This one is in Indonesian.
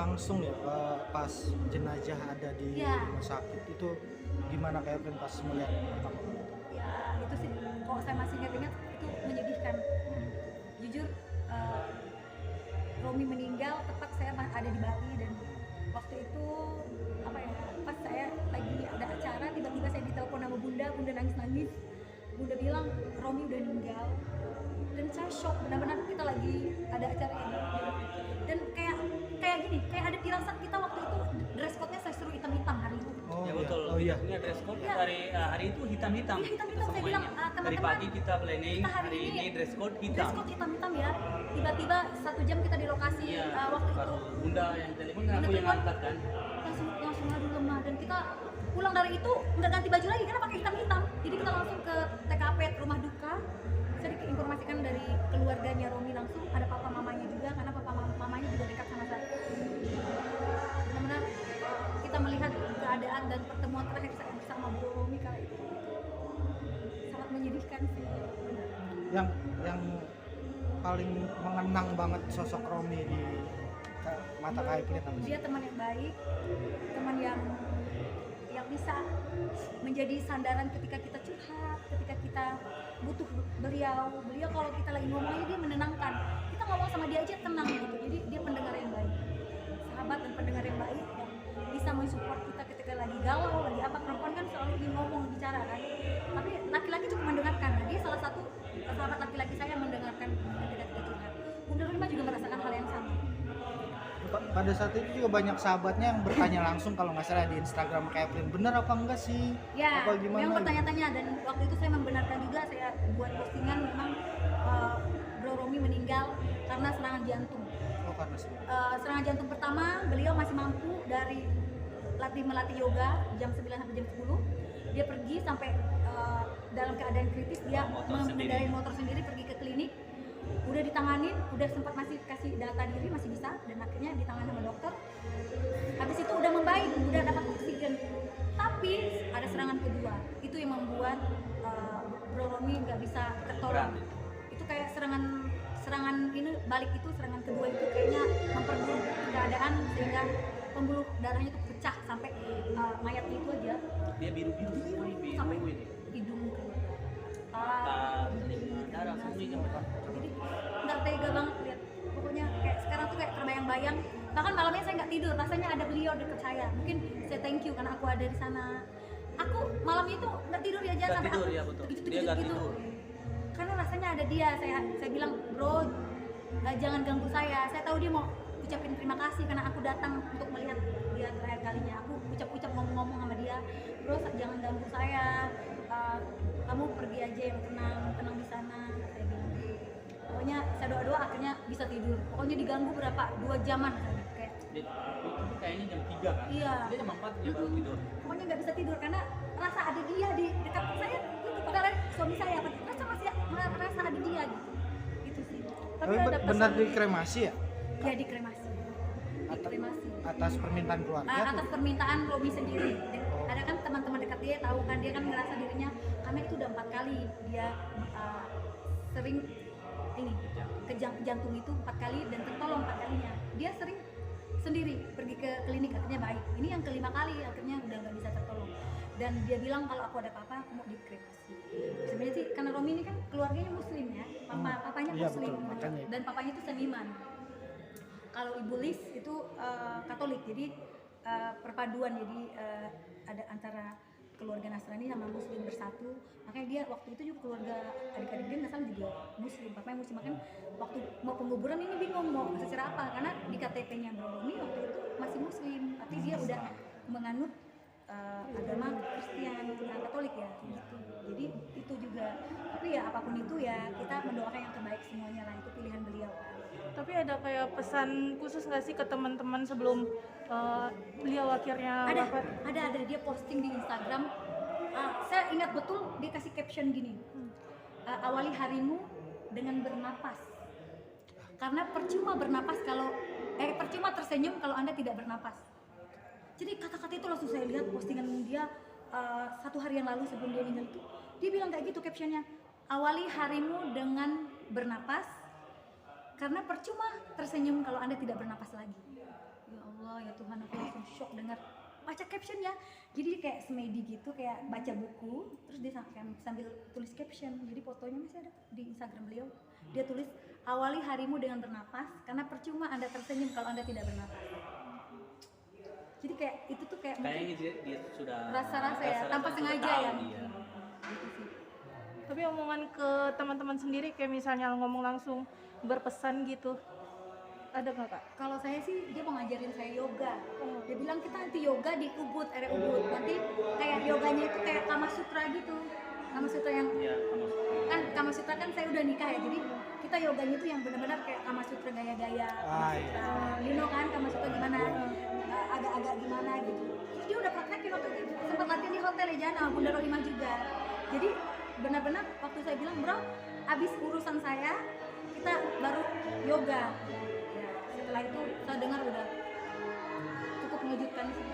langsung ya pas jenazah ada di rumah sakit itu gimana kayak pas melihat pertama kali? Ya itu sih, kalau saya masih ingat itu menyedihkan. Jujur, Romi meninggal tepat saya ada di Bali, dan waktu itu pas saya lagi ada acara, tiba-tiba saya ditelepon sama Bunda nangis. Bunda bilang Romi udah meninggal, dan saya shock benar-benar. Kita lagi ada acara ini, dan kayak gini, kayak ada firasat kita waktu itu dress code-nya saya suruh hitam-hitam hari itu. Ya betul. Oh iya. Punya dress code hari itu hitam-hitam. Iya, hitam-hitam. Saya bilang, teman-teman, dari pagi kita planning, kita hari ini dress code hitam. Dress code hitam-hitam ya. Tiba-tiba 1 jam kita di lokasi waktu itu. Bunda yang telepon, aku yang angkat kan. Langsung aduh lemah, dan kita pulang dari itu nggak ganti baju lagi karena pakai hitam-hitam. Jadi kita langsung ke TKP rumah duka. Saya diinformasikan dari keluarganya Romi langsung, ada papa mamanya juga, karena papa mamanya juga dekat sama saya. Benar-benar kita melihat keadaan dan pertemuan terakhir saya bersama Bu Romi kali itu sangat menyedihkan sih. Yang paling mengenang banget sosok Romi di mata Kak Evelyn apa sih? Dia teman yang baik, teman yang bisa menjadi sandaran ketika kita curhat, ketika kita butuh beliau kalau kita lagi ngomongnya dia menenangkan. Kita ngomong sama dia aja tenang gitu. Jadi dia pendengar yang baik, sahabat dan pendengar yang baik, yang bisa mensupport kita ketika lagi galau, lagi apa. Perempuan kan selalu ingin ngomong, bicara kan, tapi laki-laki juga mendengarkan. Nah, dia salah satu sahabat laki-laki saya yang mendengarkan ketika kita curhat. Bunda Rima juga merasakan hal yang sama. Pada saat itu juga banyak sahabatnya yang bertanya langsung kalau nggak salah di Instagram Kak Evelyn, bener apa enggak sih? Ya, apa gimana? yang bertanya-tanya, dan waktu itu saya membenarkan juga, saya buat postingan memang Bro Romi meninggal karena serangan jantung. Oh, karena serangan jantung pertama, beliau masih mampu dari melatih yoga jam 9 sampai jam 10. Dia pergi sampai dalam keadaan kritis, dia mengendarai motor sendiri pergi ke klinik. Udah ditanganin, udah sempat masih kasih data diri, masih bisa, dan akhirnya ditangani sama dokter. Habis itu udah membaik, udah dapat oksigen. Tapi ada serangan kedua, itu yang membuat Bro Romi nggak bisa tertolong. Itu kayak serangan ini balik, itu serangan kedua itu kayaknya memperburuk keadaan sehingga pembuluh darahnya itu pecah sampai mayatnya itu aja. Dia biru sampai hidung keluar. Darah semua. Jadi nggak tega banget lihat. Pokoknya kayak sekarang tuh kayak terbayang-bayang. Bahkan malamnya saya nggak tidur, rasanya ada beliau dekat saya. Mungkin saya thank you karena aku ada di sana. Aku malamnya itu nggak tidur ya, jangan sampai tidur, aku ya, betul. terkejut gitu. Karena rasanya ada dia. Saya bilang, bro, jangan ganggu saya. Saya tahu dia mau ucapin terima kasih karena aku datang untuk melihat dia terakhir kalinya. Aku ucap ngomong sama dia, bro, jangan ganggu saya. Kamu pergi aja yang tenang di sana, saya bilang. Pokoknya saya doa akhirnya bisa tidur. Pokoknya diganggu berapa? 2 jaman kayak. Itu kayaknya jam 3 kan? Iya. Dia jam 4 dia baru tidur. Pokoknya nggak bisa tidur karena rasa ada dia di dekat saya. Itu padahal suami saya, rasa ada dia gitu. Itu sih. Tapi benar dikremasi ya? Ya dikremasi. Atas permintaan keluarga? Atas permintaan Romi sendiri. Ada kan teman-teman dekat dia tahu kan, dia kan ngerasa dirinya, karena itu udah 4 kali dia sering ini jantung itu 4 kali dan tertolong 4 kalinya. Dia sering sendiri pergi ke klinik, akhirnya baik. Ini yang kelima kali akhirnya udah nggak bisa tertolong. Dan dia bilang kalau aku ada apa-apa aku mau dikremasi. Sebenarnya sih karena Romi ini kan keluarganya muslim ya, papanya muslim, betul, dan papanya itu seniman. Kalau Ibu Lis itu Katolik, jadi perpaduan, jadi ada antara keluarga Nasrani sama Muslim bersatu. Makanya dia waktu itu juga keluarga adik-adik dia nggak salah juga Muslim, papanya Muslim. Makanya waktu mau penguburan ini bingung mau secara apa, karena di KTP-nya Bro Romi waktu itu masih Muslim, tapi dia udah menganut agama Kristen Katolik ya gitu. Jadi itu juga, tapi ya apapun itu ya kita mendoakan yang terbaik semuanya lah, itu pilihan beliau. Tapi ada kayak pesan khusus nggak sih ke teman-teman sebelum beliau akhirnya wafat? Ada dia posting di Instagram. Saya ingat betul dia kasih caption gini, awali harimu dengan bernapas, karena percuma bernapas kalau percuma tersenyum kalau Anda tidak bernapas. Jadi kata-kata itu langsung saya lihat postingan dia 1 hari yang lalu sebelum dia meninggal itu, dia bilang kayak gitu captionnya, awali harimu dengan bernapas karena percuma tersenyum kalau Anda tidak bernapas lagi. Ya Allah, ya Tuhan, aku langsung shock dengar baca captionnya. Jadi dia kayak semedi gitu, kayak baca buku, terus dia sambil tulis caption. Jadi fotonya masih ada di Instagram beliau. Dia tulis, awali harimu dengan bernapas, karena percuma Anda tersenyum kalau Anda tidak bernapas. Jadi kayak itu tuh kayak Kayaknya dia sudah rasa-rasa ya, tanpa sudah sengaja tahu ya. dia. Gitu sih. Tapi omongan ke teman-teman sendiri kayak misalnya ngomong langsung berpesan gitu, ada nggak Kak? Kalau saya sih dia mau ngajarin saya yoga. Dia bilang kita nanti yoga di Ubud, area Ubud. Nanti kayak yoganya itu kayak Kama Sutra gitu. Kama Sutra yang Iya, sama. kan Kama Sutra kan saya udah nikah ya. Jadi kita yoganya itu yang benar-benar kayak Kama Sutra gaya-gaya. Ah, iya. You know kan Kama Sutra gimana? Agak-agak gimana gitu. Terus dia udah praktekin waktu itu. Sempat latihan di hotel ya Jana, Bunda Rohimah juga. Jadi benar-benar waktu saya bilang, bro, abis urusan saya kita baru yoga. Ya, setelah itu saya dengar udah cukup mengejutkan sih.